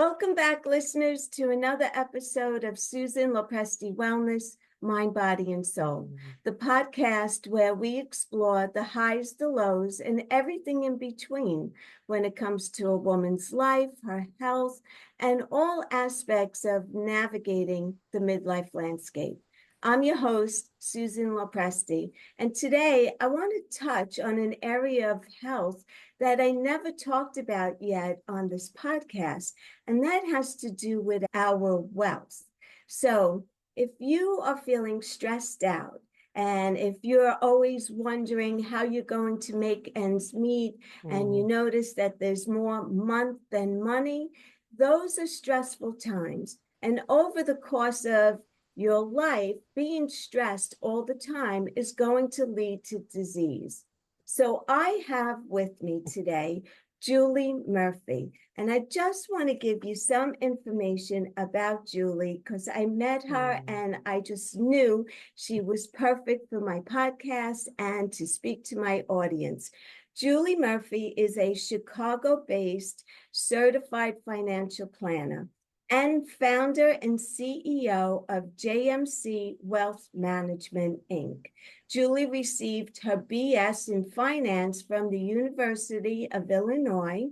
Welcome back, listeners, to another episode of Susan Lopresti Wellness, Mind, Body, and Soul, the podcast where we explore the highs, the lows, and everything in between when it comes to a woman's life, her health, and all aspects of navigating the midlife landscape. I'm your host, Susan Lopresti, and today I want to touch on an area of health that I never talked about yet on this podcast, and that has to do with our wealth. So if you are feeling stressed out, and if you're always wondering how you're going to make ends meet, and you notice that there's more month than money, those are stressful times. And over the course of your life, being stressed all the time is going to lead to disease. So I have with me today Julie Murphy, and I just want to give you some information about Julie because I met her and I just knew she was perfect for my podcast and to speak to my audience. Julie Murphy is a Chicago-based certified financial planner and founder and CEO of JMC Wealth Management, Inc. Julie received her BS in finance from the University of Illinois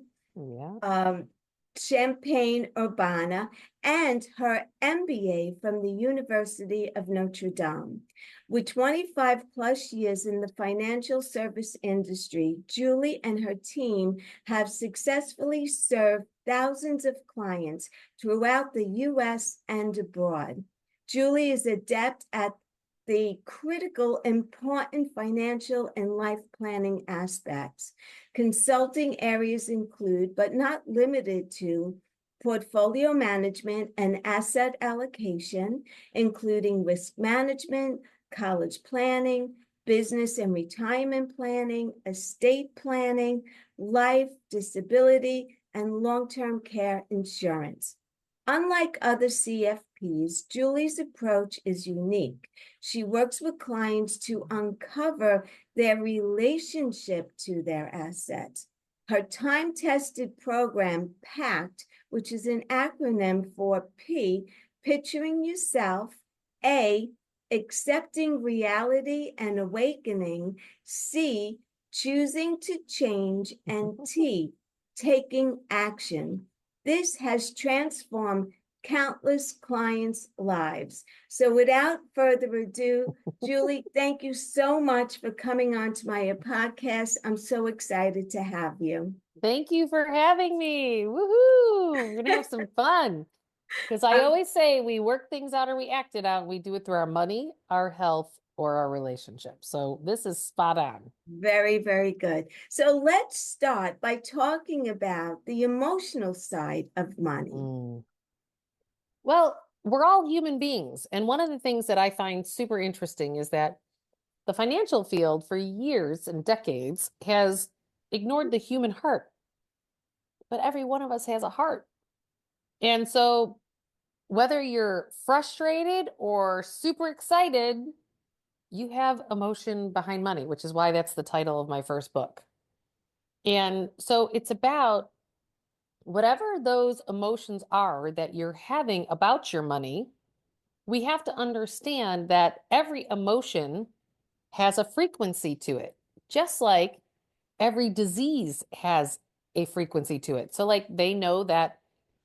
Champaign-Urbana and her MBA from the University of Notre Dame. With 25 plus years in the financial service industry, Julie and her team have successfully served thousands of clients throughout the U.S. and abroad. Julie is adept at the critical, important financial and life planning aspects. Consulting areas include, but not limited to, portfolio management and asset allocation, including risk management, college planning, business and retirement planning, estate planning, life, disability, and long-term care insurance. Unlike other CFPs, Julie's approach is unique. She works with clients to uncover their relationship to their assets. Her time-tested program, PACT, which is an acronym for P, picturing yourself, A, accepting reality and awakening, C, choosing to change, and T, taking action. This has transformed countless clients' lives. So without further ado, Julie, thank you so much for coming on to my podcast. I'm so excited to have you. Thank you for having me. Woohoo! We're going to have some fun. Because I always say we work things out or we act it out. And we do it through our money, our health, or our relationship. So this is spot on. Very, very good. So let's start by talking about the emotional side of money. Well, we're all human beings. And one of the things that I find super interesting is that the financial field for years and decades has ignored the human heart. But every one of us has a heart. And so whether you're frustrated or super excited, you have emotion behind money, which is why that's the title of my first book. And so it's about whatever those emotions are that you're having about your money. We have to understand that every emotion has a frequency to it, just like every disease has a frequency to it. So like they know that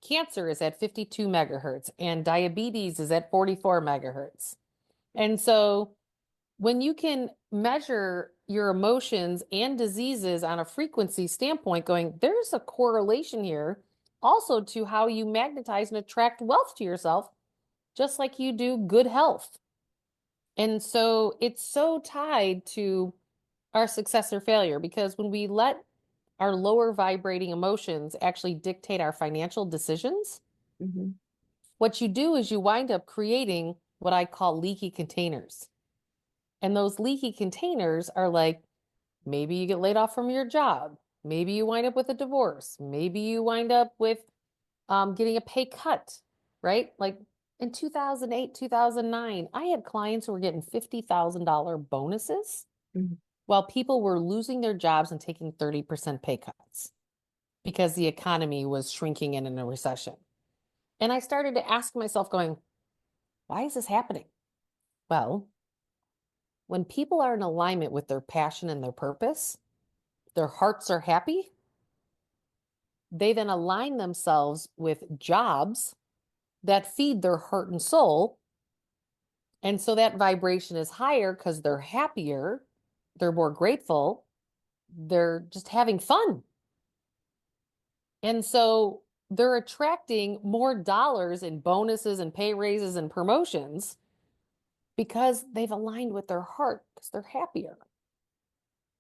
cancer is at 52 megahertz and diabetes is at 44 megahertz. And so when you can measure your emotions and diseases on a frequency standpoint, going, there's a correlation here also to how you magnetize and attract wealth to yourself, just like you do good health. And so it's so tied to our success or failure, because when we let our lower vibrating emotions actually dictate our financial decisions, what you do is you wind up creating what I call leaky containers. And those leaky containers are like, maybe you get laid off from your job. Maybe you wind up with a divorce. Maybe you wind up with getting a pay cut, right? Like in 2008, 2009, I had clients who were getting $50,000 bonuses while people were losing their jobs and taking 30% pay cuts because the economy was shrinking and in a recession. And I started to ask myself, going, why is this happening? Well, when people are in alignment with their passion and their purpose, their hearts are happy, they then align themselves with jobs that feed their heart and soul. And so that vibration is higher because they're happier, they're more grateful, they're just having fun. And so they're attracting more dollars in bonuses and pay raises and promotions because they've aligned with their heart because they're happier.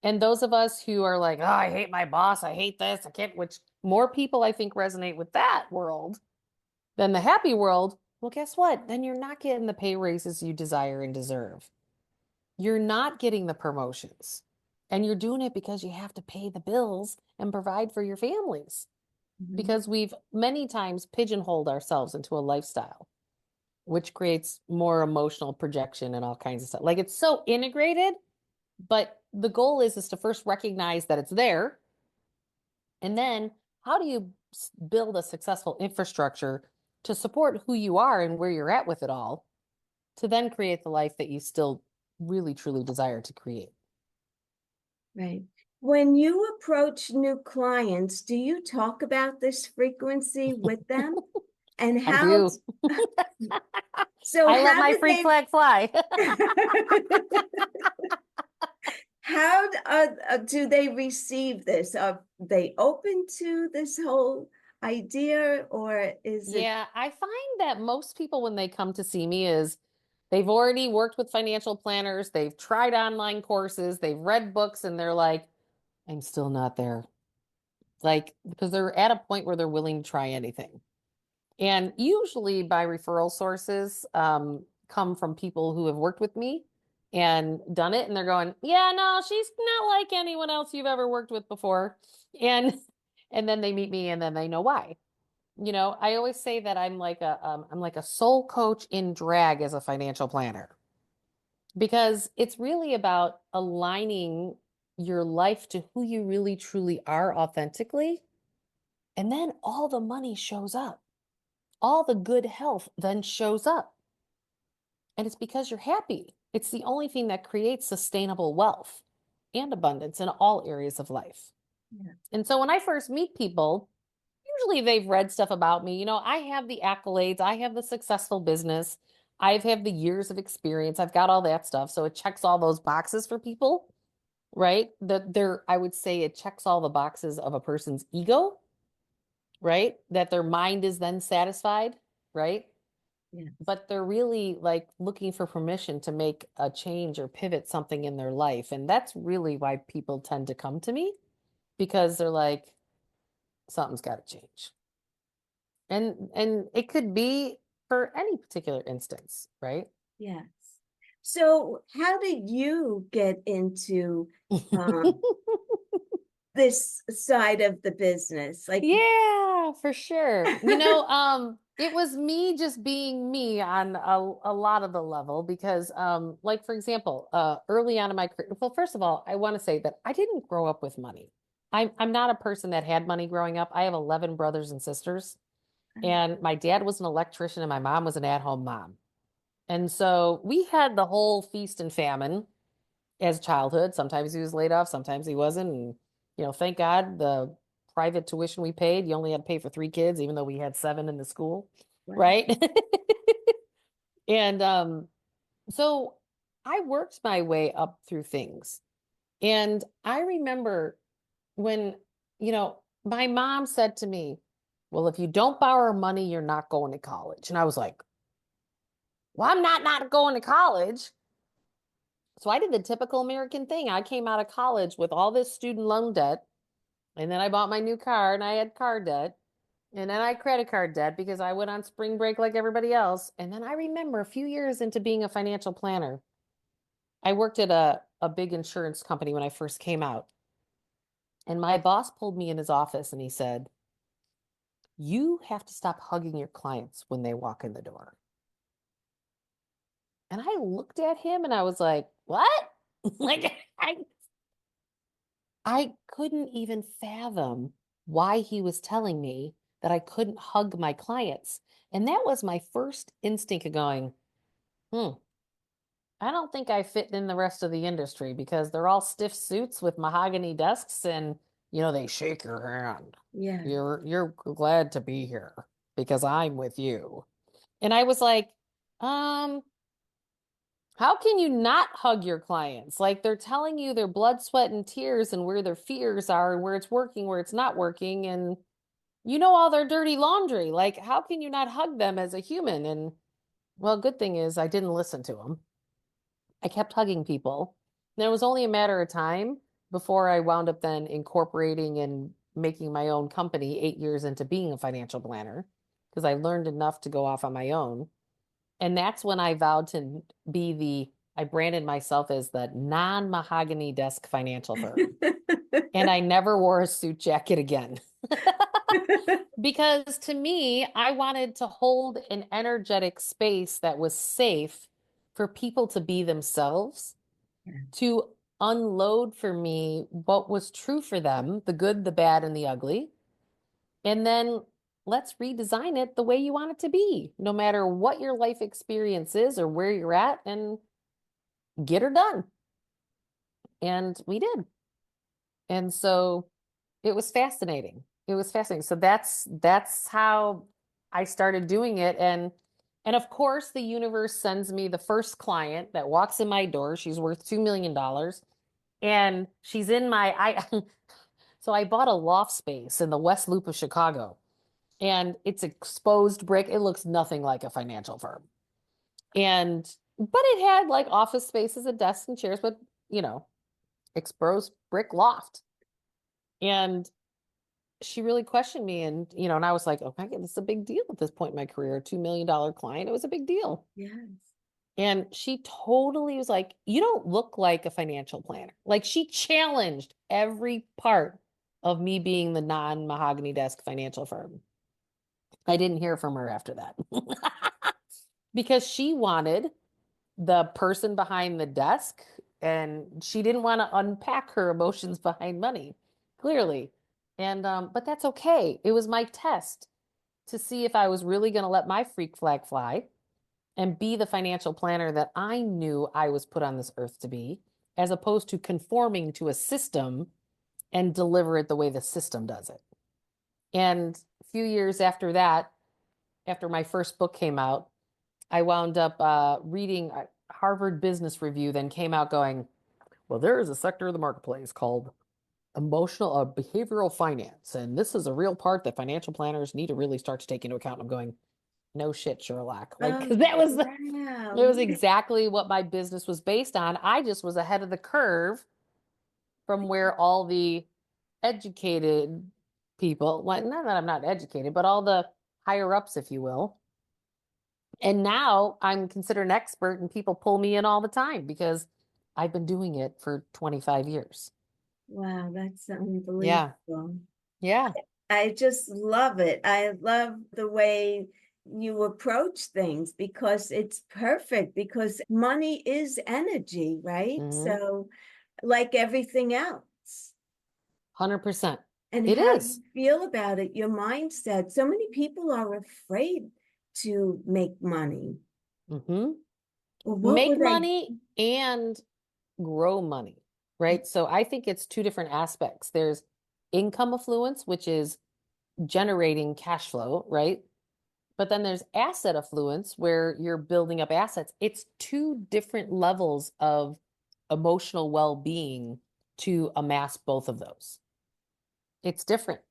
And those of us who are like, oh, I hate my boss, I hate this, I can't, which more people I think resonate with that world than the happy world. Well, guess what? Then you're not getting the pay raises you desire and deserve. You're not getting the promotions. And you're doing it because you have to pay the bills and provide for your families. Because we've many times pigeonholed ourselves into a lifestyle, which creates more emotional projection and all kinds of stuff. Like it's so integrated, but the goal is to first recognize that it's there. And then how do you build a successful infrastructure to support who you are and where you're at with it all, to then create the life that you still really, truly desire to create? Right. When you approach new clients, do you talk about this frequency with them? And I how, do. so I let how my do freak they, flag fly. how do they receive this? Are they open to this whole idea, or is it? Yeah, I find that most people, when they come to see me, is they've already worked with financial planners, they've tried online courses, they've read books, and they're like, I'm still not there. Like, because they're at a point where they're willing to try anything. And usually by referral sources come from people who have worked with me and done it. And they're going, yeah, no, she's not like anyone else you've ever worked with before. And and then they meet me and then they know why. I always say that I'm like a soul coach in drag as a financial planner, because it's really about aligning your life to who you really truly are authentically. And then all the money shows up. All the good health then shows up. And it's because you're happy. It's the only thing that creates sustainable wealth and abundance in all areas of life. Yeah. And so when I first meet people, usually they've read stuff about me. I have the accolades, I have the successful business, I've had the years of experience, I've got all that stuff. So it checks all those boxes for people, right? I would say it checks all the boxes of a person's ego, right? That their mind is then satisfied, right? Yeah. But they're really like looking for permission to make a change or pivot something in their life. And that's really why people tend to come to me, because they're like, something's got to change. And it could be for any particular instance, right? Yes. So how did you get into this side of the business? Like, Yeah, for sure. It was me just being me on a lot of the level, because like for example, early on in my career, well, first of all, I want to say that I didn't grow up with money. I'm not a person that had money growing up. I have 11 brothers and sisters, and my dad was an electrician and my mom was an at-home mom. And so we had the whole feast and famine as childhood. Sometimes he was laid off, sometimes he wasn't. And, thank God the private tuition we paid, you only had to pay for 3 kids, even though we had 7 in the school, wow. right? And so I worked my way up through things. And I remember when, my mom said to me, well, if you don't borrow money, you're not going to college. And I was like, well, I'm not going to college. So I did the typical American thing. I came out of college with all this student loan debt, and then I bought my new car and I had car debt, and then I had credit card debt because I went on spring break like everybody else. And then I remember a few years into being a financial planner, I worked at a big insurance company when I first came out. And my boss pulled me in his office and he said, you have to stop hugging your clients when they walk in the door. And I looked at him and I was like, what? Like, I couldn't even fathom why he was telling me that I couldn't hug my clients. And that was my first instinct of going, I don't think I fit in the rest of the industry because they're all stiff suits with mahogany desks and they shake your hand. Yeah. You're glad to be here because I'm with you. And I was like, how can you not hug your clients? Like they're telling you their blood, sweat, and tears and where their fears are and where it's working, where it's not working, and all their dirty laundry. Like, how can you not hug them as a human? And well, good thing is I didn't listen to them. I kept hugging people. And it was only a matter of time before I wound up then incorporating and making my own company 8 years into being a financial planner because I learned enough to go off on my own. And that's when I vowed to I branded myself as the non-mahogany desk financial firm. And I never wore a suit jacket again. Because to me, I wanted to hold an energetic space that was safe for people to be themselves, to unload for me what was true for them, the good, the bad, and the ugly. And then let's redesign it the way you want it to be, no matter what your life experience is or where you're at, and get her done. And we did. And so it was fascinating. It was fascinating. So that's how I started doing it. And of course, the universe sends me the first client that walks in my door. She's worth $2 million. And she's in so I bought a loft space in the West Loop of Chicago. And it's exposed brick. It looks nothing like a financial firm. But it had like office spaces and desks and chairs, but exposed brick loft. And she really questioned me, and I was like, oh my God, this is a big deal at this point in my career. $2 million client. It was a big deal. Yes. And she totally was like, you don't look like a financial planner. Like she challenged every part of me being the non-mahogany desk financial firm. I didn't hear from her after that because she wanted the person behind the desk and she didn't want to unpack her emotions behind money, clearly. But that's okay. It was my test to see if I was really going to let my freak flag fly and be the financial planner that I knew I was put on this earth to be, as opposed to conforming to a system and deliver it the way the system does it. And a few years after that, after my first book came out, I wound up reading Harvard Business Review, then came out going, well, there is a sector of the marketplace called emotional behavioral finance. And this is a real part that financial planners need to really start to take into account. I'm going, no shit, Sherlock. Like, Oh, 'cause wow. it was exactly what my business was based on. I just was ahead of the curve from where all the educated people, well, not that I'm not educated, but all the higher ups, if you will. And now I'm considered an expert and people pull me in all the time because I've been doing it for 25 years. Wow, that's Yeah. unbelievable. Yeah. I just love it. I love the way you approach things because it's perfect because money is energy, right? Hmm. So, like everything else. 100%. And It how is. you feel about it, your mindset. So many people are afraid to make money. Hmm. Well, what Make would they? money and grow money, right? So I think it's two different aspects. There's income affluence, which is generating cash flow, right? But then there's asset affluence where you're building up assets. It's two different levels of emotional well-being to amass both of those. It's different.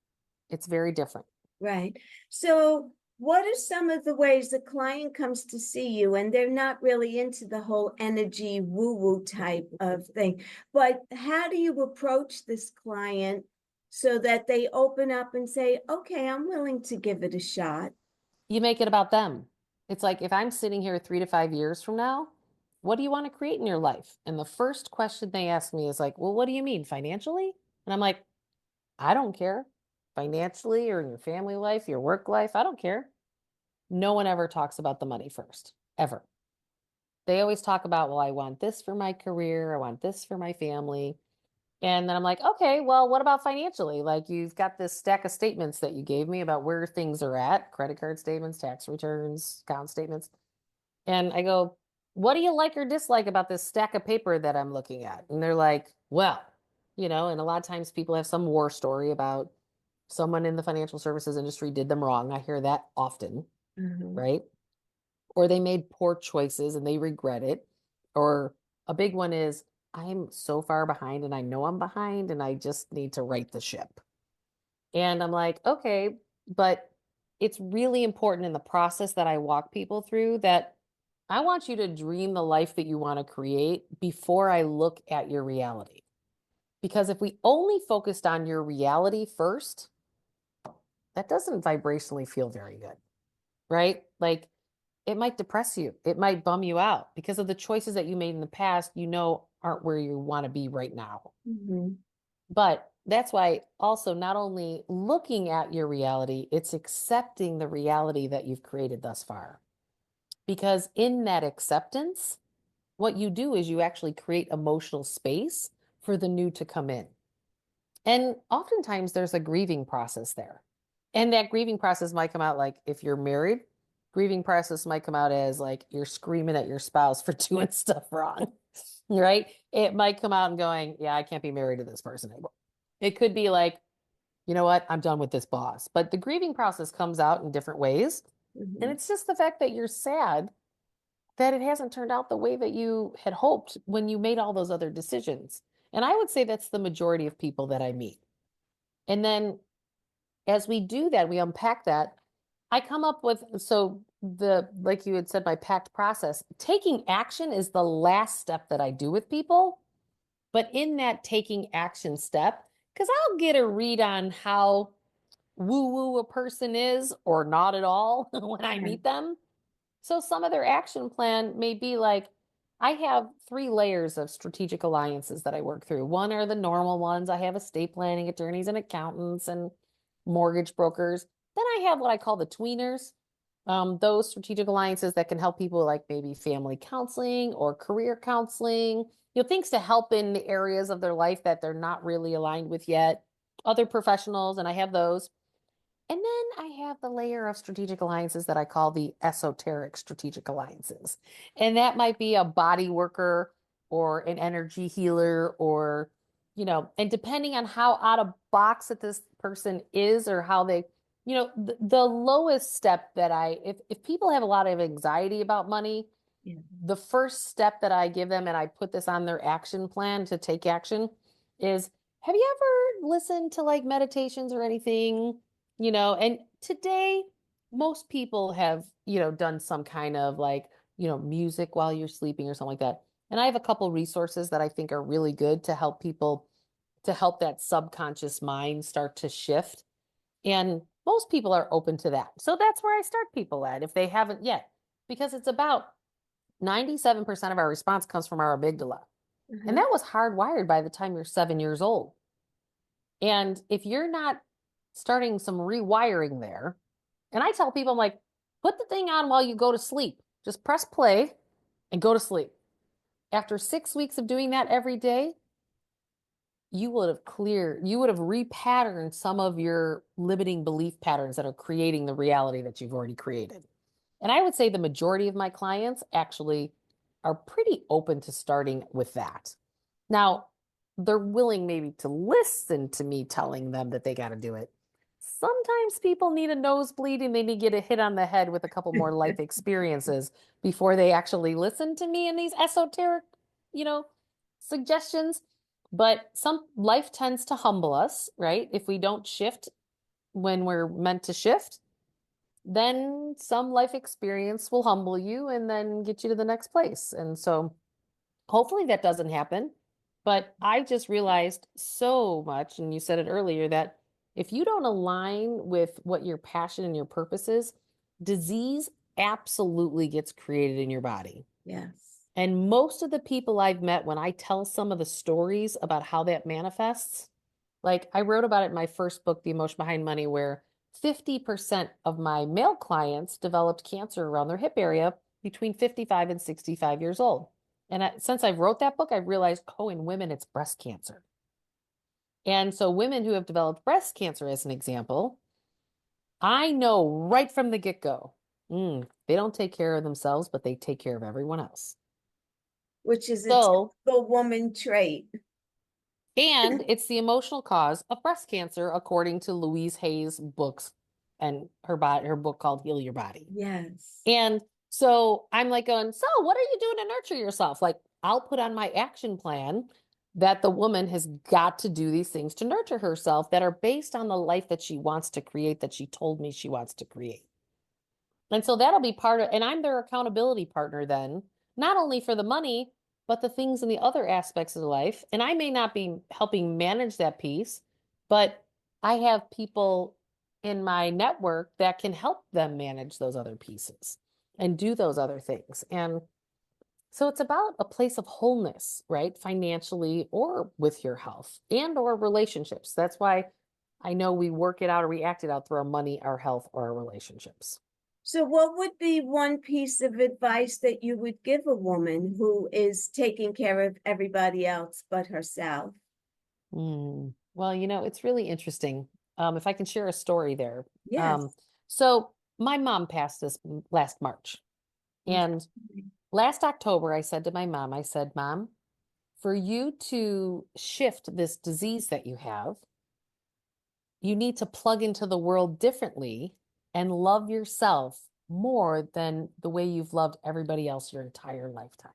It's very different. Right. So, what are some of the ways the client comes to see you and they're not really into the whole energy woo-woo type of thing? But how do you approach this client so that they open up and say, okay, I'm willing to give it a shot? You make it about them. It's like if I'm sitting here 3 to 5 years from now, what do you want to create in your life? And the first question they ask me is like, well, what do you mean financially? And I'm like, I don't care. Financially or in your family life, your work life, I don't care. No one ever talks about the money first, ever. They always talk about, well, I want this for my career, I want this for my family. And then I'm like, okay, well, what about financially? Like, you've got this stack of statements that you gave me about where things are at, credit card statements, tax returns, account statements. And I go, what do you like or dislike about this stack of paper that I'm looking at? And they're like, well, and a lot of times people have some war story about someone in the financial services industry did them wrong. I hear that often, right? Or they made poor choices and they regret it. Or a big one is, I'm so far behind and I know I'm behind and I just need to right the ship. And I'm like, okay, but it's really important in the process that I walk people through that I want you to dream the life that you want to create before I look at your reality. Because if we only focused on your reality first, that doesn't vibrationally feel very good, right? Like, it might depress you. It might bum you out because of the choices that you made in the past, aren't where you want to be right now. But that's why also not only looking at your reality, it's accepting the reality that you've created thus far. Because in that acceptance, what you do is you actually create emotional space for the new to come in. And oftentimes there's a grieving process there. And that grieving process might come out like if you're married, grieving process might come out as like you're screaming at your spouse for doing stuff wrong, right? It might come out and going, yeah, I can't be married to this person anymore. It could be like, you know what? I'm done with this boss. But the grieving process comes out in different ways. And it's just the fact that you're sad that it hasn't turned out the way that you had hoped when you made all those other decisions. And I would say that's the majority of people that I meet. And then as we do that, we unpack that. I come up with, like you had said, my packed process, taking action is the last step that I do with people. But in that taking action step, because I'll get a read on how woo woo a person is or not at all when I meet them. So some of their action plan may be like, I have 3 layers of strategic alliances that I work through. One are the normal ones. I have estate planning attorneys and accountants and mortgage brokers. Then I have what I call the tweeners, those strategic alliances that can help people like maybe family counseling or career counseling, things to help in the areas of their life that they're not really aligned with yet. Other professionals, and I have those. And then I have the layer of strategic alliances that I call the esoteric strategic alliances. And that might be a body worker or an energy healer or, and depending on how out of box that this person is or how they, the lowest step that if people have a lot of anxiety about money, the first step that I give them, and I put this on their action plan to take action, is have you ever listened to like meditations or anything? And today most people have, done some kind of like, music while you're sleeping or something like that. And I have a couple resources that I think are really good to help people, to help that subconscious mind start to shift. And most people are open to that. So that's where I start people at if they haven't yet, because it's about 97% of our response comes from our amygdala. And that was hardwired by the time you're 7 years old. And if you're not starting some rewiring there, and I tell people, I'm like, put the thing on while you go to sleep. Just press play and go to sleep. After 6 weeks of doing that every day, you would have repatterned some of your limiting belief patterns that are creating the reality that you've already created. And I would say the majority of my clients actually are pretty open to starting with that. Now, they're willing maybe to listen to me telling them that they got to do it. Sometimes people need a nosebleed and they need to get a hit on the head with a couple more life experiences before they actually listen to me in these esoteric, suggestions. But some life tends to humble us, right? If we don't shift when we're meant to shift, then some life experience will humble you and then get you to the next place. And so hopefully that doesn't happen. But I just realized so much, and you said it earlier, that if you don't align with what your passion and your purpose is, disease absolutely gets created in your body. Yes. And most of the people I've met, when I tell some of the stories about how that manifests, like I wrote about it in my first book, The Emotion Behind Money, where 50% of my male clients developed cancer around their hip area between 55 and 65 years old. And since I wrote that book, I've realized, in women, it's breast cancer. And so women who have developed breast cancer, as an example, I know right from the get-go, they don't take care of themselves, but they take care of everyone else. Which is a So, typical woman trait. and it's the emotional cause of breast cancer, according to Louise Hay's books and her book called Heal Your Body. Yes. And so I'm like going, so what are you doing to nurture yourself? Like, I'll put on my action plan that the woman has got to do these things to nurture herself that are based on the life that she wants to create, that she told me she wants to create. And so that'll be part of, and I'm their accountability partner then, not only for the money, but the things in the other aspects of life. And I may not be helping manage that piece, but I have people in my network that can help them manage those other pieces and do those other things. And so it's about a place of wholeness, right? Financially or with your health and or relationships. That's why I know we work it out or we act it out through our money, our health, or our relationships. So what would be one piece of advice that you would give a woman who is taking care of everybody else but herself? Well, it's really interesting. If I can share a story there. Yes. So my mom passed this last March. And last October, I said to my mom, I said, Mom, for you to shift this disease that you have, you need to plug into the world differently and love yourself more than the way you've loved everybody else your entire lifetime.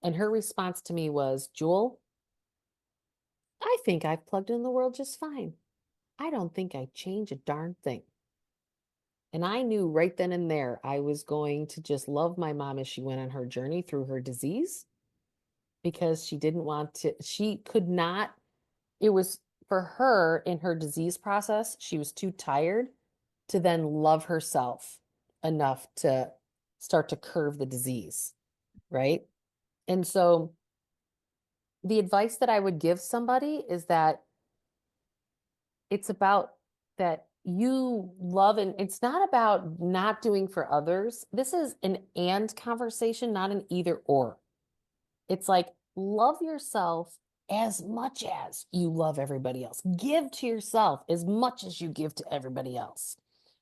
And her response to me was, Jewel, I think I've plugged in the world just fine. I don't think I'd change a darn thing. And I knew right then and there I was going to just love my mom as she went on her journey through her disease, because she didn't want to, she could not, it was for her in her disease process, she was too tired to then love herself enough to start to curve the disease, right? And so the advice that I would give somebody is that it's about that you love, and it's not about not doing for others. This is an and conversation, not an either or. It's like, love yourself as much as you love everybody else. Give to yourself as much as you give to everybody else.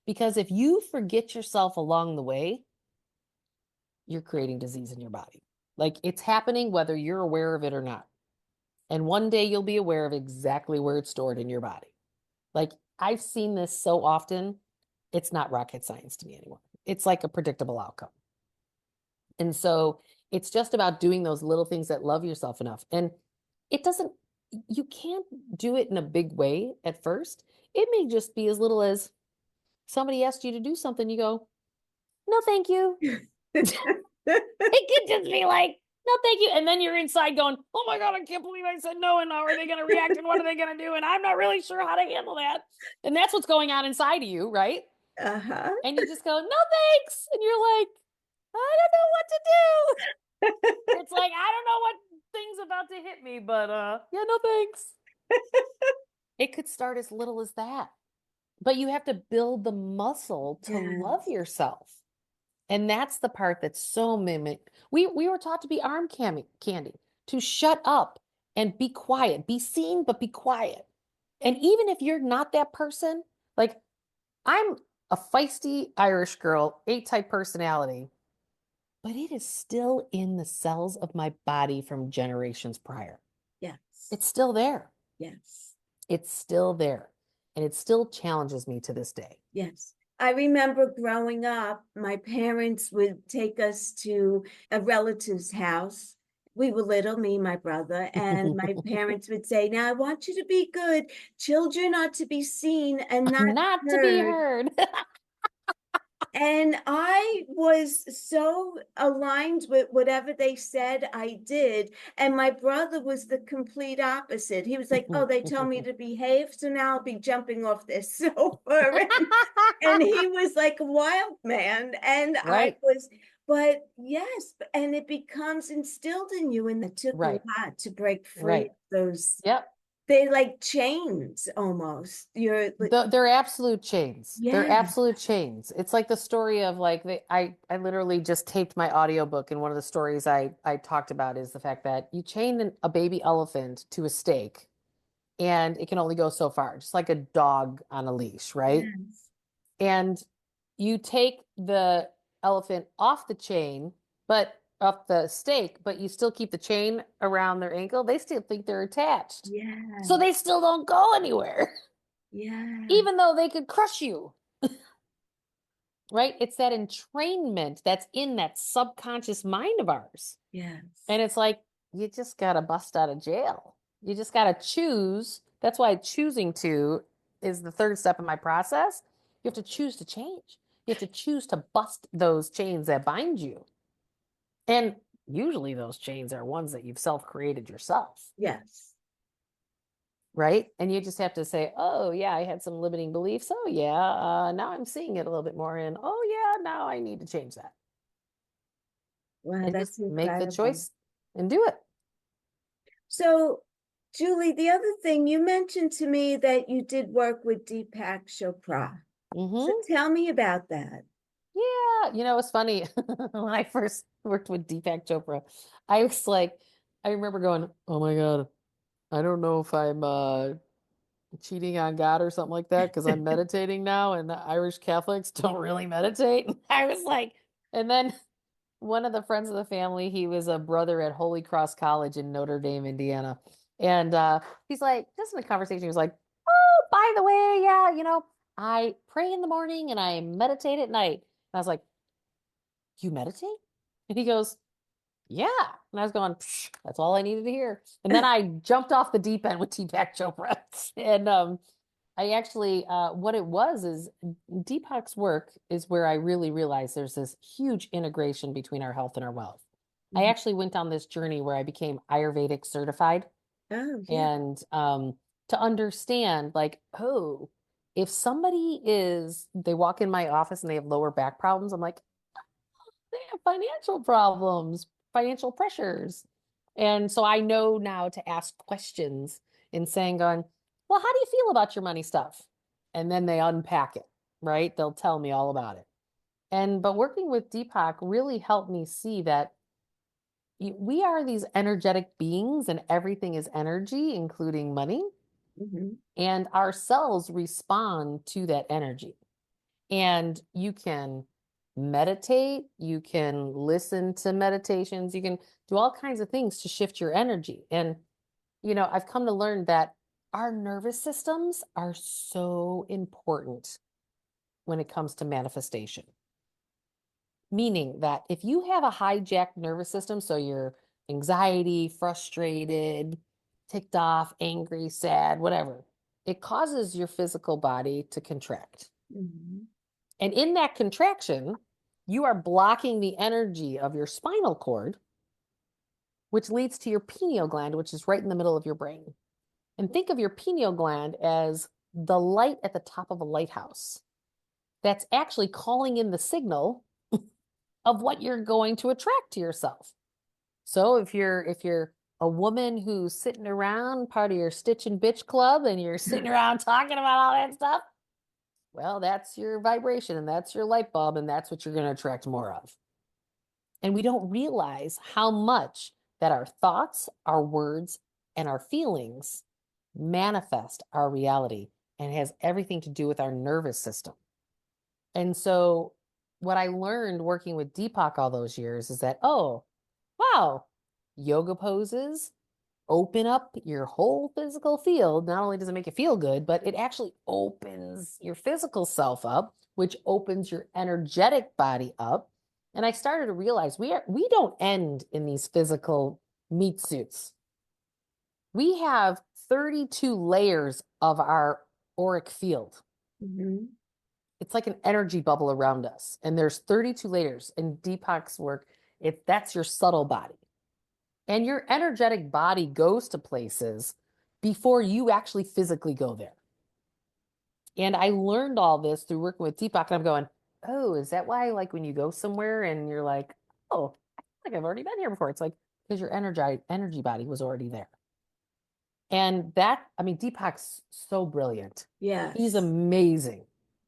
Because if you forget yourself along the way, you're creating disease in your body. Like, it's happening whether you're aware of it or not. And one day you'll be aware of exactly where it's stored in your body. Like, I've seen this so often, it's not rocket science to me anymore. It's like a predictable outcome. And so it's just about doing those little things that love yourself enough. And it doesn't, you can't do it in a big way at first. It may just be as little as somebody asked you to do something, you go, no, thank you. It could just be like, no, thank you. And then you're inside going, oh my God, I can't believe I said no. And how are they going to react? And what are they going to do? And I'm not really sure how to handle that. And that's what's going on inside of you, right? Uh-huh. And you just go, no, thanks. And you're like, I don't know what to do. It's like, I don't know what thing's about to hit me, but yeah, no, thanks. It could start as little as that. But you have to build the muscle to love yourself. And that's the part that's so mimic. We were taught to be arm candy, to shut up and be quiet, be seen, but be quiet. And even if you're not that person, like, I'm a feisty Irish girl, A-type personality, but it is still in the cells of my body from generations prior. Yes. It's still there. Yes. It's still there. And it still challenges me to this day. Yes. I remember growing up, my parents would take us to a relative's house. We were little, me and my brother, and my parents would say, now I want you to be good. Children are to be seen and not Not to be heard. heard. And I was so aligned with whatever they said I did. And my brother was the complete opposite. He was like, oh, they told me to behave, so now I'll be jumping off this sofa. And he was like a wild man. And I Right. was, but yes, and it becomes instilled in you. And it took a Right. lot to break free Right. of those. Yep. They like chains almost. You're They're absolute chains. They're yeah. absolute chains. It's like the story of like I literally just taped my audiobook, and one of the stories I talked about is the fact that you chain a baby elephant to a stake and it can only go so far, just like a dog on a leash, right? Yes. And you take the elephant off the chain, but off the stake, but you still keep the chain around their ankle, they still think they're attached. Yes. So they still don't go anywhere, Yes. even though they could crush you. Right? It's that entrainment that's in that subconscious mind of ours. Yes. And it's like, you just got to bust out of jail. You just got to choose. That's why choosing to is the third step in my process. You have to choose to change. You have to choose to bust those chains that bind you. And usually those chains are ones that you've self-created yourself. Yes. Right? And you just have to say, oh, yeah, I had some limiting beliefs. Oh, yeah, now I'm seeing it a little bit more. And oh, yeah, now I need to change that. Wow, And that's just make the incredible. choice and do it. So, Julie, the other thing you mentioned to me that you did work with Deepak Chopra. So tell me about that. Yeah, it's funny. When I first worked with Deepak Chopra, I was like, I remember going, oh my God, I don't know if I'm cheating on God or something like that because I'm meditating now, and the Irish Catholics don't really meditate. I was like, and then one of the friends of the family, he was a brother at Holy Cross College in Notre Dame, Indiana. And he's like, just in a conversation, he was like, oh, by the way, yeah, I pray in the morning and I meditate at night. And I was like, you meditate? And he goes, yeah. And I was going, that's all I needed to hear. And then I jumped off the deep end with Deepak Chopra. And I actually, what it was is Deepak's work is where I really realized there's this huge integration between our health and our wealth. I actually went on this journey where I became Ayurvedic certified. Oh, yeah. And to understand, like, oh, if somebody they walk in my office and they have lower back problems, I'm like, they have financial problems, financial pressures. And so I know now to ask questions in saying, going, well, how do you feel about your money stuff? And then they unpack it, right? They'll tell me all about it. But working with Deepak really helped me see that we are these energetic beings and everything is energy, including money. And our cells respond to that energy. And you can meditate, you can listen to meditations, you can do all kinds of things to shift your energy. And, I've come to learn that our nervous systems are so important when it comes to manifestation. Meaning that if you have a hijacked nervous system, so you're anxiety, frustrated, ticked off, angry, sad, whatever, it causes your physical body to contract. And in that contraction, you are blocking the energy of your spinal cord, which leads to your pineal gland, which is right in the middle of your brain. And think of your pineal gland as the light at the top of a lighthouse that's actually calling in the signal of what you're going to attract to yourself. So if you're a woman who's sitting around part of your Stitch and Bitch club and you're sitting around talking about all that stuff, well, that's your vibration and that's your light bulb and that's what you're going to attract more of. And we don't realize how much that our thoughts, our words, and our feelings manifest our reality and has everything to do with our nervous system. And so what I learned working with Deepak all those years is that, oh, wow, yoga poses open up your whole physical field. Not only does it make you feel good, but it actually opens your physical self up, which opens your energetic body up. And I started to realize we don't end in these physical meat suits. We have 32 layers of our auric field. It's like an energy bubble around us. And there's 32 layers. In Deepak's work, that's your subtle body. And your energetic body goes to places before you actually physically go there. And I learned all this through working with Deepak. And I'm going, oh, is that why, like, when you go somewhere and you're like, oh, I feel like I've already been here before? It's like, because your energy body was already there. And Deepak's so brilliant. Yes. He's amazing.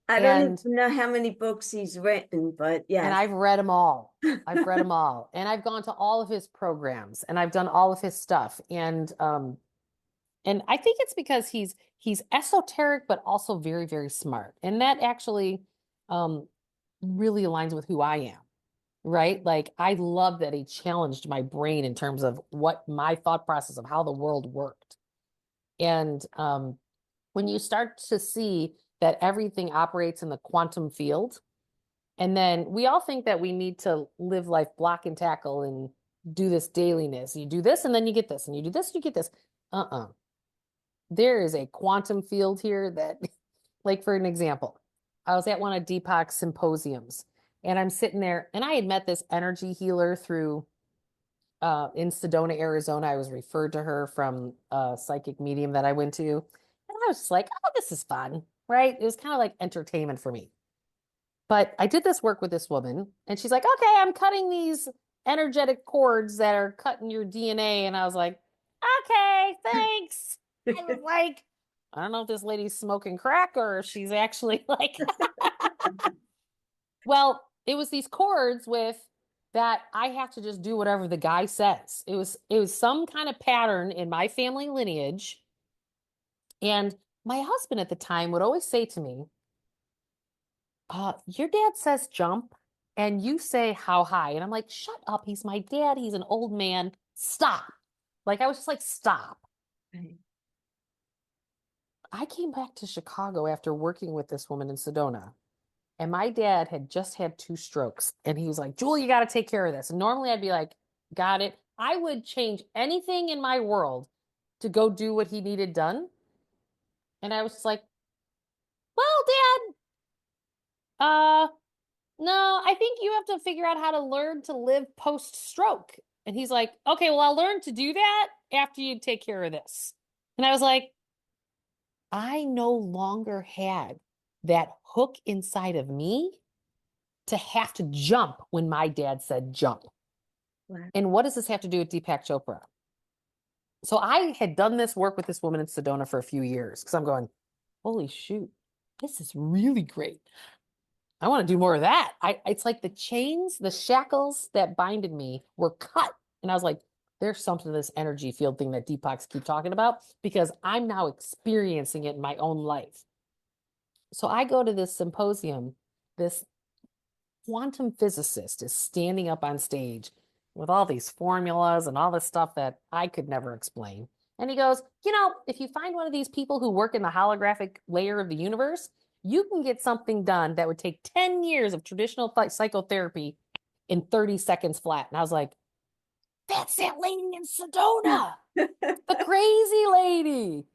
I don't even know how many books he's written, but yes. And I've read them all. I've read them all. And I've gone to all of his programs and I've done all of his stuff. And And I think it's because he's esoteric, but also very, very smart. And that actually um, really aligns with who I am, right? Like I love that he challenged my brain in terms of what my thought process of how the world worked. And when you start to see that everything operates in the quantum field, and then we all think that we need to live life block and tackle and do this dailiness. You do this and then you get this, and you do this, you get this. Uh-uh. There is a quantum field here that, like for an example, I was at one of Deepak's symposiums and I'm sitting there and I had met this energy healer through in Sedona, Arizona. I was referred to her from a psychic medium that I went to. And I was just like, oh, this is fun, right? It was kind of like entertainment for me. But I did this work with this woman and she's like, okay, I'm cutting these energetic cords that are cutting your DNA. And I was like, okay, thanks. I was like, I don't know if this lady's smoking crack or if she's actually like, well, it was these cords with that I have to just do whatever the guy says. It was some kind of pattern in my family lineage. And my husband at the time would always say to me, your dad says jump and you say how high. And I'm like, shut up. He's my dad. He's an old man. Stop. Like, I was just like, stop. Right. I came back to Chicago after working with this woman in Sedona. And my dad had just had 2 strokes. And he was like, Julie, you got to take care of this. And normally I'd be like, got it. I would change anything in my world to go do what he needed done. And I was just like, well, Dad, no, I think you have to figure out how to learn to live post-stroke. And he's like, okay, well, I'll learn to do that after you take care of this. And I was like, I no longer had that hook inside of me to have to jump when my dad said jump. Wow. And what does this have to do with Deepak Chopra? So I had done this work with this woman in Sedona for a few years because I'm going, holy shoot, this is really great. I want to do more of that. It's like the chains, the shackles that binded me were cut. And I was like, there's something to this energy field thing that Deepak's keep talking about because I'm now experiencing it in my own life. So I go to this symposium, this quantum physicist is standing up on stage with all these formulas and all this stuff that I could never explain. And he goes, if you find one of these people who work in the holographic layer of the universe, you can get something done that would take 10 years of traditional psychotherapy in 30 seconds flat. And I was like, that's that lady in Sedona, the crazy lady.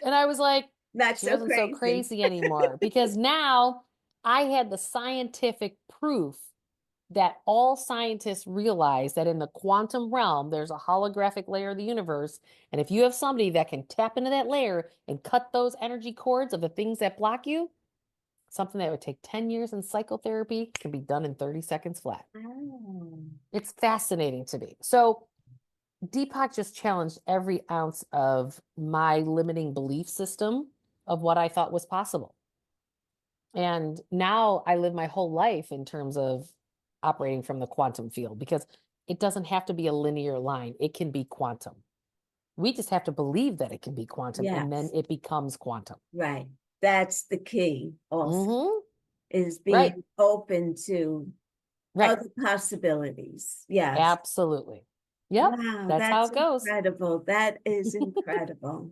And I was like, Not she so wasn't so crazy anymore because now I had the scientific proof that all scientists realize that in the quantum realm, there's a holographic layer of the universe. And if you have somebody that can tap into that layer and cut those energy cords of the things that block you, something that would take 10 years in psychotherapy can be done in 30 seconds flat. Oh. It's fascinating to me. So Deepak just challenged every ounce of my limiting belief system of what I thought was possible. And now I live my whole life in terms of operating from the quantum field because it doesn't have to be a linear line. It can be quantum. We just have to believe that it can be quantum and then Yes. it becomes quantum. Right. That's the key also, is Right. being open to Right. other possibilities. Yes. Absolutely. Yep. Wow, That's how that's it goes. incredible. That is incredible.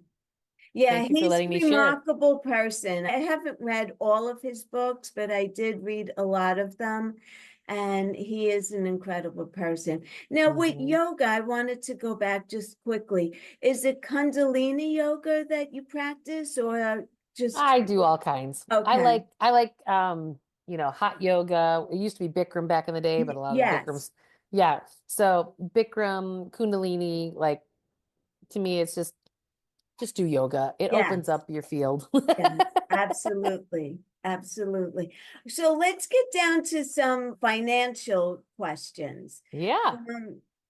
Yeah, Thank you for he's a letting me share it. remarkable person. I haven't read all of his books, but I did read a lot of them. And he is an incredible person. Now, with Mhm. yoga, I wanted to go back just quickly. Is it Kundalini yoga that you practice or just I do all kinds. okay? I like hot yoga. It used to be Bikram back in the day, but a lot of the Yes, Bikrams, yeah. So Bikram, Kundalini, like to me, it's just do yoga. It opens yes. up your field. Yes, absolutely. Absolutely. So let's get down to some financial questions. Yeah.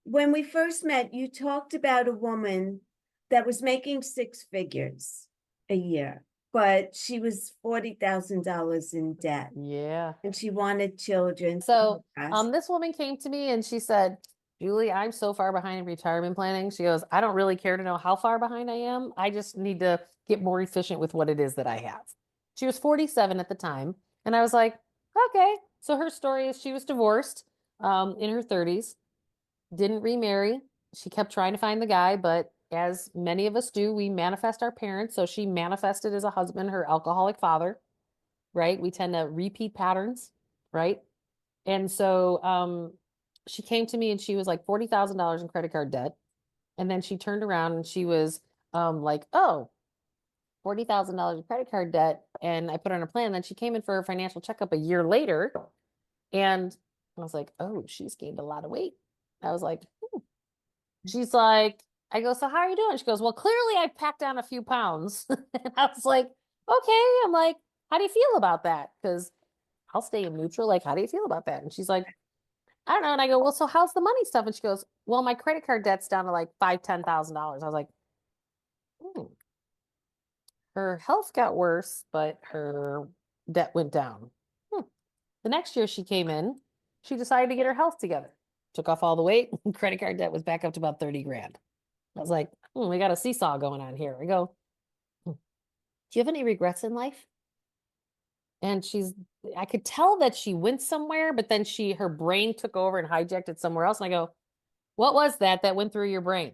When we first met, you talked about a woman that was making 6 figures a year, but she was $40,000 in debt Yeah. and she wanted children. So Gosh. this woman came to me and she said, Julie, I'm so far behind in retirement planning. She goes, I don't really care to know how far behind I am. I just need to get more efficient with what it is that I have. She was 47 at the time. And I was like, okay. So her story is she was divorced in her 30s, didn't remarry. She kept trying to find the guy, but as many of us do, we manifest our parents. So she manifested as a husband, her alcoholic father, right? We tend to repeat patterns, right? And so she came to me and she was like $40,000 in credit card debt. And then she turned around and she was like, oh, $40,000 in credit card debt. And I put her on a plan. And then she came in for a financial checkup a year later. And I was like, oh, she's gained a lot of weight. I was like, hmm. She's like, I go, so how are you doing? She goes, well, clearly I packed on a few pounds. And I was like, okay. I'm like, how do you feel about that? Because I'll stay in neutral. Like, how do you feel about that? And she's like, I don't know. And I go, well, so how's the money stuff? And she goes, well, my credit card debt's down to like $10,000. I was like, hmm. Her health got worse, but her debt went down. Hmm. The next year she came in, she decided to get her health together. Took off all the weight. Credit card debt was back up to about 30 grand. I was like, we got a seesaw going on here. I go, do you have any regrets in life? And I could tell that she went somewhere, but then her brain took over and hijacked it somewhere else. And I go, what was that went through your brain?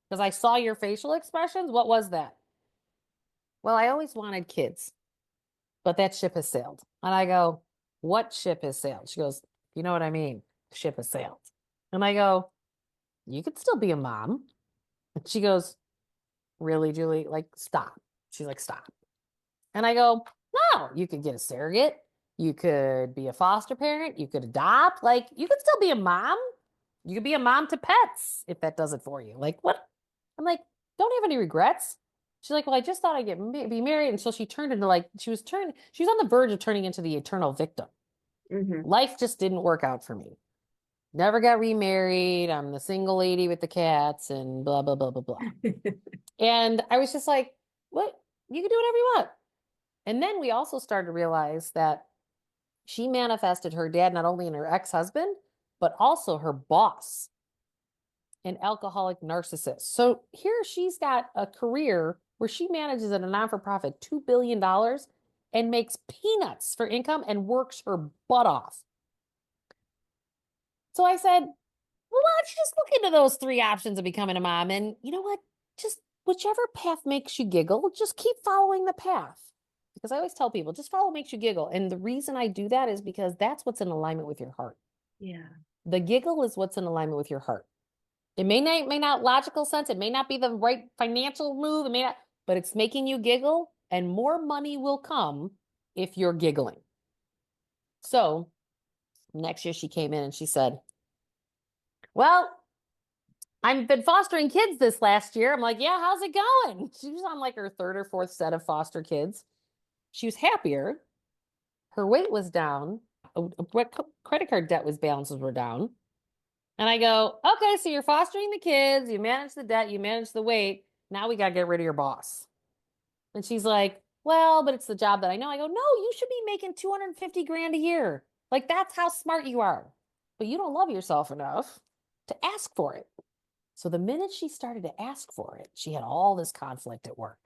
Because I saw your facial expressions. What was that? Well, I always wanted kids, but that ship has sailed. And I go, what ship has sailed? She goes, you know what I mean? Ship has sailed. And I go, you could still be a mom. And she goes, really, Julie? Like, stop. She's like, stop. And I go, no, you could get a surrogate. You could be a foster parent. You could adopt. Like, you could still be a mom. You could be a mom to pets if that does it for you. Like, what? I'm like, don't have any regrets. She's like, well, I just thought be married until she turned into like, she was on the verge of turning into the eternal victim. Mhm. Life just didn't work out for me. Never got remarried. I'm the single lady with the cats and blah, blah, blah, blah, blah. And I was just like, what? You can do whatever you want. And then we also started to realize that she manifested her dad not only in her ex-husband, but also her boss, an alcoholic narcissist. So here she's got a career where she manages at a non-for-profit $2 billion and makes peanuts for income and works her butt off. So I said, well, let's just look into those three options of becoming a mom. And you know what? Just whichever path makes you giggle, just keep following the path. Because I always tell people, just follow what makes you giggle. And the reason I do that is because that's what's in alignment with your heart. Yeah. The giggle is what's in alignment with your heart. It may not logical sense. It may not be the right financial move. It may not, but it's making you giggle, and more money will come if you're giggling. So next year she came in and she said, well, I've been fostering kids this last year. I'm like, yeah, how's it going? She was on like her third or fourth set of foster kids. She was happier. Her weight was down. Credit card debt balances were down. And I go, okay, so you're fostering the kids, you manage the debt, you manage the weight. Now we got to get rid of your boss. And she's like, well, but it's the job that I know. I go, no, you should be making 250 grand a year. Like, that's how smart you are. But you don't love yourself enough to ask for it. So the minute she started to ask for it, she had all this conflict at work.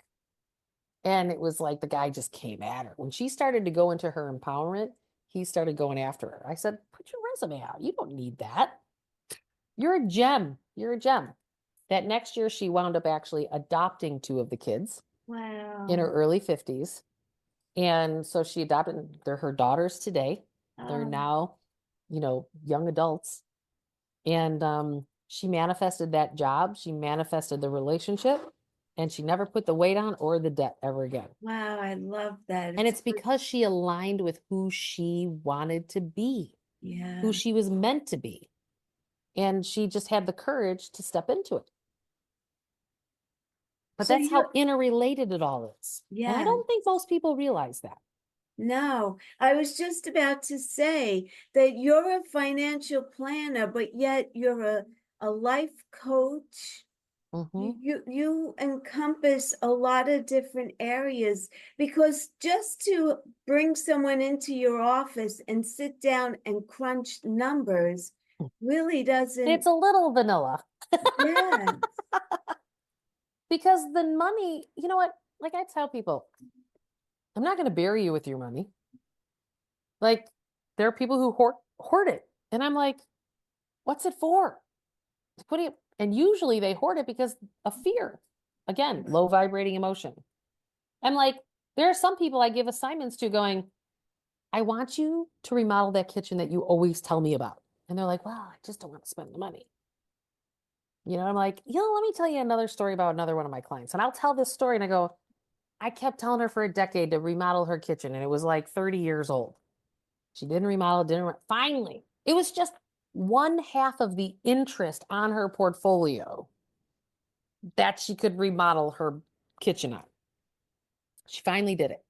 And it was like the guy just came at her. When she started to go into her empowerment, he started going after her. I said, put your resume out. You don't need that. You're a gem. You're a gem. That next year, she wound up actually adopting two of the kids Wow. in her early 50s. And so she adopted, they're her daughters today. They're now, young adults. And she manifested that job. She manifested the relationship. And she never put the weight on or the debt ever again. Wow, I love that. And it's because she aligned with who she wanted to be, who she was meant to be. And she just had the courage to step into it. But that's how interrelated it all is. Yeah. And I don't think most people realize that. No, I was just about to say that you're a financial planner, but yet you're a life coach. You encompass a lot of different areas, because just to bring someone into your office and sit down and crunch numbers really doesn't. It's a little vanilla. Yeah. Because the money, you know what? Like I tell people, I'm not going to bury you with your money. Like there are people who hoard it. And I'm like, what's it for? Put it, and usually they hoard it because of fear. Again, low vibrating emotion. I'm like, there are some people I give assignments to going, I want you to remodel that kitchen that you always tell me about. And they're like, well, I just don't want to spend the money. I'm like, let me tell you another story about another one of my clients. And I'll tell this story and I go, I kept telling her for a decade to remodel her kitchen and it was like 30 years old. She didn't remodel, finally, it was just one half of the interest on her portfolio that she could remodel her kitchen on. She finally did it.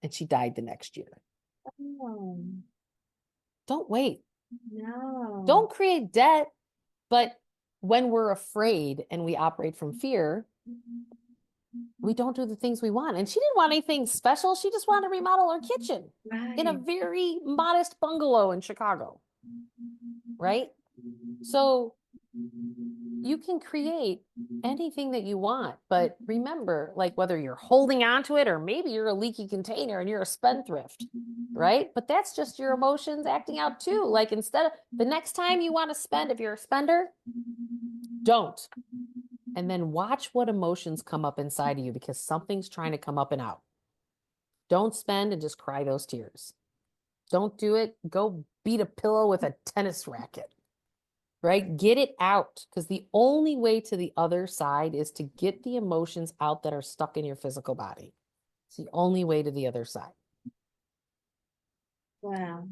And she died the next year. Oh, Don't wait. no. Don't create debt. But when we're afraid and we operate from fear, we don't do the things we want. And she didn't want anything special. She just wanted to remodel her kitchen in a Right. very modest bungalow in Chicago. Right? So you can create anything that you want, but remember, like whether you're holding on to it or maybe you're a leaky container and you're a spendthrift, right? But that's just your emotions acting out too. Like instead of the next time you want to spend, if you're a spender, don't. And then watch what emotions come up inside of you because something's trying to come up and out. Don't spend and just cry those tears. Don't do it. Go beat a pillow with a tennis racket. Right? Get it out because the only way to the other side is to get the emotions out that are stuck in your physical body. It's the only way to the other side. Wow.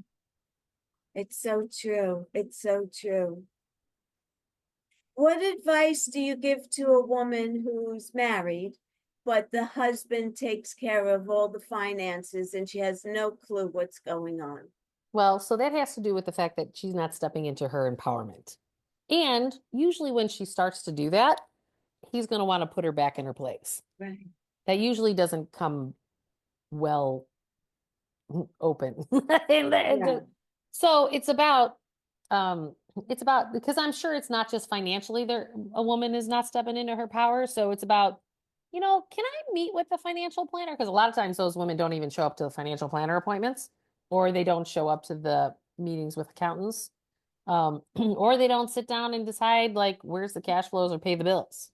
It's so true. It's so true. What advice do you give to a woman who's married, but the husband takes care of all the finances and she has no clue what's going on? Well, so that has to do with the fact that she's not stepping into her empowerment. And usually when she starts to do that, he's going to want to put her back in her place. Right. That usually doesn't come well open. Yeah. So it's about because I'm sure it's not just financially there a woman is not stepping into her power. So it's about, can I meet with the financial planner? Because a lot of times those women don't even show up to the financial planner appointments, or they don't show up to the meetings with accountants. Or they don't sit down and decide like where's the cash flows or pay the bills.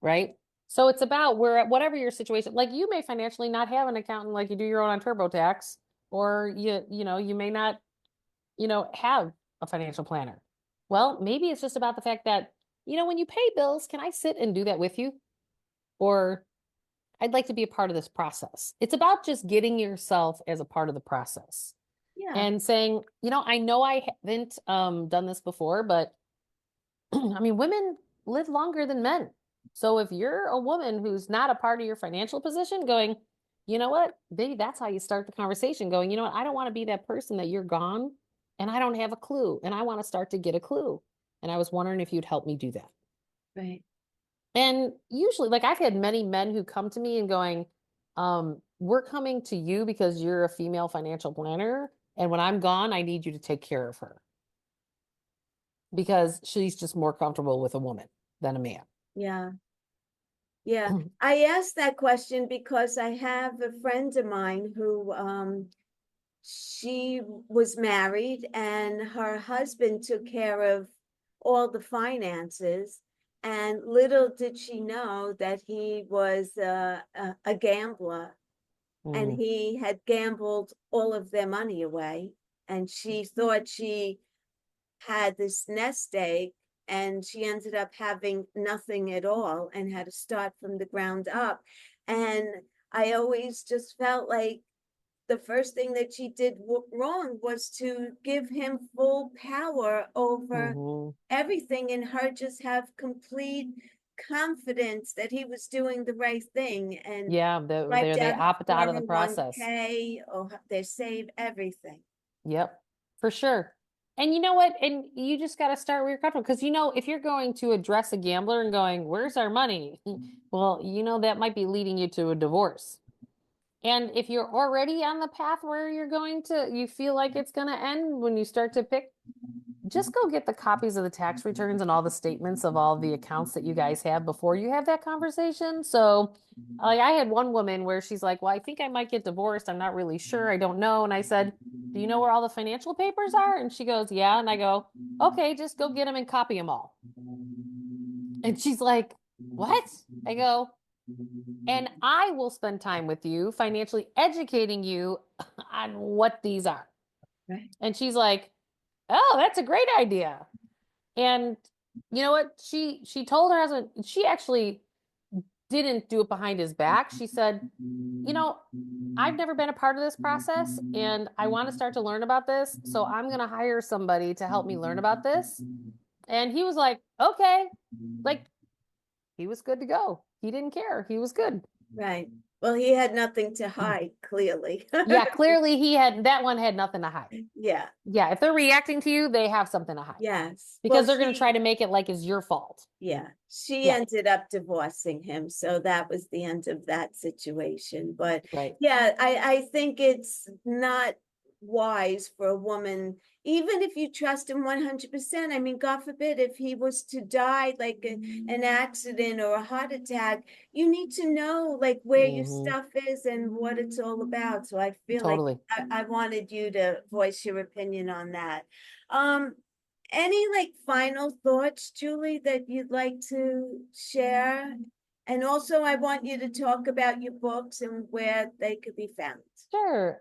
Right. So it's about whatever your situation, like you may financially not have an accountant like you do your own on TurboTax, or you may not, have a financial planner. Well, maybe it's just about the fact that, when you pay bills, can I sit and do that with you? Or I'd like to be a part of this process. It's about just getting yourself as a part of the process Yeah. and saying, I know I haven't done this before, but I mean, women live longer than men. So if you're a woman who's not a part of your financial position going, you know what, maybe that's how you start the conversation going, you know what, I don't want to be that person that you're gone and I don't have a clue and I want to start to get a clue. And I was wondering if you'd help me do that. Right. And usually, like I've had many men who come to me and going, we're coming to you because you're a female financial planner. And when I'm gone, I need you to take care of her because she's just more comfortable with a woman than a man. Yeah. Yeah. I asked that question because I have a friend of mine who she was married and her husband took care of all the finances. And little did she know that he was a gambler and Mm. he had gambled all of their money away. And she thought she had this nest egg and she ended up having nothing at all and had to start from the ground up. And I always just felt like the first thing that she did wrong was to give him full power over everything and her just have complete confidence that he was doing the right thing and Yeah, wiped they out opt out of the process. 401k or they save everything. Yep, for sure. And you know what? And you just got to start where you're comfortable because if you're going to address a gambler and going, "Where's our money?" Well, that might be leading you to a divorce. And if you're already on the path where you feel like it's going to end when you start to pick, just go get the copies of the tax returns and all the statements of all the accounts that you guys have before you have that conversation. So, like, I had one woman where she's like, well, I think I might get divorced. I'm not really sure. I don't know. And I said, do you know where all the financial papers are? And she goes, yeah. And I go, okay, just go get them and copy them all. And she's like, what? I go, and I will spend time with you financially educating you on what these are. Right. And she's like, oh, that's a great idea. And you know what? She told her husband, she actually didn't do it behind his back. She said, you know, I've never been a part of this process and I want to start to learn about this. So I'm going to hire somebody to help me learn about this. And he was like, okay, like he was good to go. He didn't care. He was good. Right. Well, he had nothing to hide, clearly. Yeah, clearly that one had nothing to hide. Yeah. Yeah, if they're reacting to you, they have something to hide. Yes. Because Well, they're going to try to make it like it's your fault. Yeah. She Yeah. ended up divorcing him. So that was the end of that situation. But Right. yeah, I think it's not wise for a woman, even if you trust him 100%. I mean, God forbid, if he was to die like an accident or a heart attack, you need to know like where your stuff is and what it's all about. So I feel Totally. like I wanted you to voice your opinion on that. Any like final thoughts, Julie, that you'd like to share? And also I want you to talk about your books and where they could be found. Sure.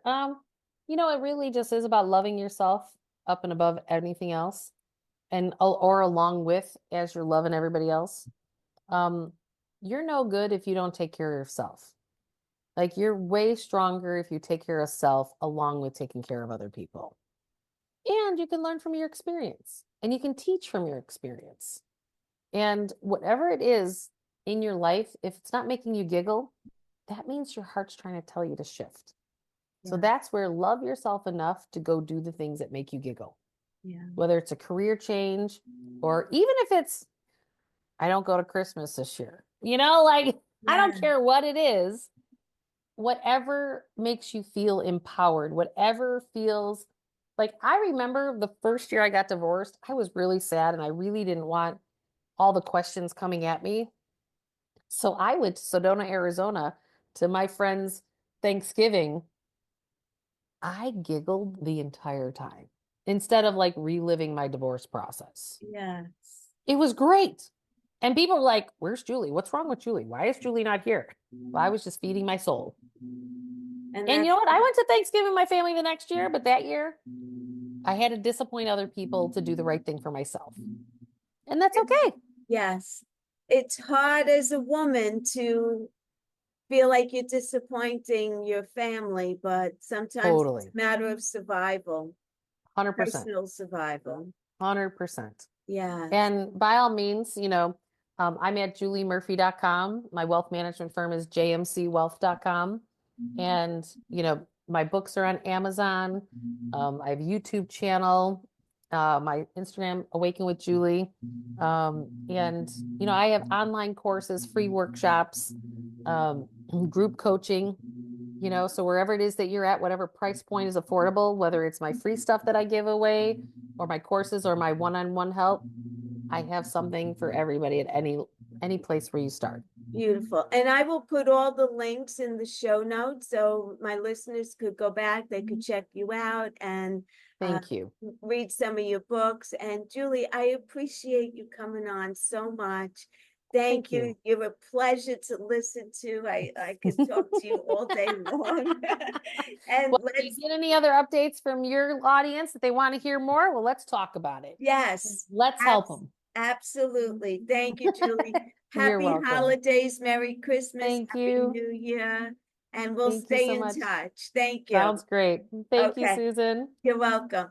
You know, it really just is about loving yourself up and above anything else, and or along with as you're loving everybody else. You're no good if you don't take care of yourself. Like you're way stronger if you take care of self along with taking care of other people. And you can learn from your experience and you can teach from your experience. And whatever it is in your life, if it's not making you giggle, that means your heart's trying to tell you to shift. So that's where love yourself enough to go do the things that make you giggle. Yeah. Whether it's a career change or even if it's, I don't go to Christmas this year, you know, like I don't care what it is, whatever makes you feel empowered, whatever feels like. I remember the first year I got divorced, I was really sad and I really didn't want all the questions coming at me. So I went to Sedona, Arizona to my friend's Thanksgiving. I giggled the entire time instead of like reliving my divorce process. Yes. It was great. And people were like, where's Julie? What's wrong with Julie? Why is Julie not here? Well, I was just feeding my soul. And you know what? I went to Thanksgiving with my family the next year, but that year I had to disappoint other people to do the right thing for myself. And that's okay. Yes. It's hard as a woman to feel like you're disappointing your family, but sometimes it's a matter of survival. 100%. Personal survival. 100%. Yeah. And by all means, you know, I'm at juliemurphy.com. My wealth management firm is jmcwealth.com. And, you know, my books are on Amazon. I have a YouTube channel, my Instagram, Awaken with Julie. And, you know, I have online courses, free workshops, group coaching, you know, so wherever it is that you're at, whatever price point is affordable, whether it's my free stuff that I give away or my courses or my one-on-one help, I have something for everybody at any place where you start. Beautiful. And I will put all the links in the show notes so my listeners could go back, they could check you out and thank you. Read some of your books. And Julie, I appreciate you coming on so much. Thank you. You're a pleasure to listen to. I could talk to you all day long. And well, if you get any other updates from your audience that they want to hear more, well, let's talk about it. Yes. Let's help them. Absolutely. Thank you, Julie. You're Happy welcome. holidays. Merry Christmas. Thank Happy you. New Year. And we'll Thank you stay so in much. touch. Thank you. Sounds great. Thank you, Okay. Susan. You're welcome.